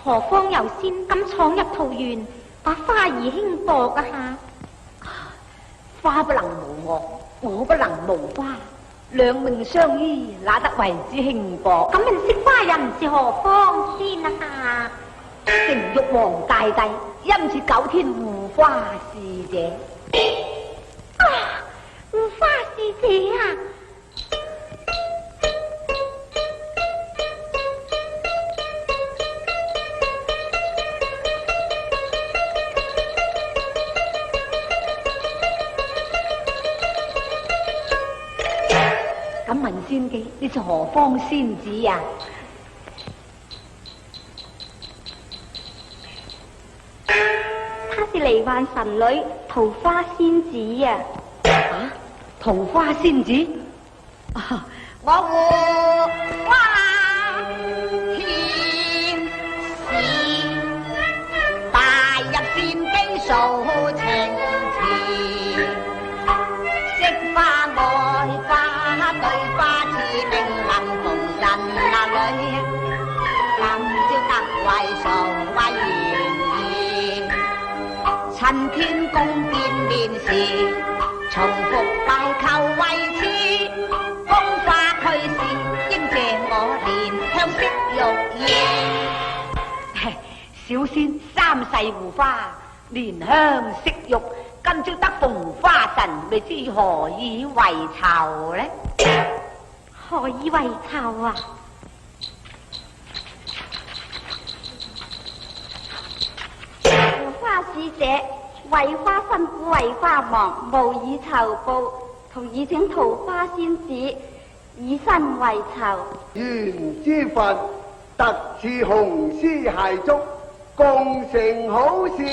何方有仙敢闖入桃園，把花兒輕薄啊下？花不能無我，我不能無花，兩命相依，哪得為之輕薄？咁認識花人是何方先啊下？正玉皇大帝因此九天護花使者。啊，護花使者啊！咁問仙姬，你是何方仙子呀？她是離幻神女桃花仙子啊！啊，桃花仙子？啊，我護花天使，帶入仙姬訴情詞，惜花愛花對花似命能同神女，今朝得為數為願意，趁天宮見面時，重複拜求為賜，風花驅使應謝我憐香惜玉葉。小仙三世護花，憐香惜玉，今朝得逢花神，未知何以為酬呢？何以為酬啊？護花使者為花辛苦為花忙，無以酬報，同已請桃花仙子以身為酬。緣之佛特賜紅絲鞋竹，共成好事。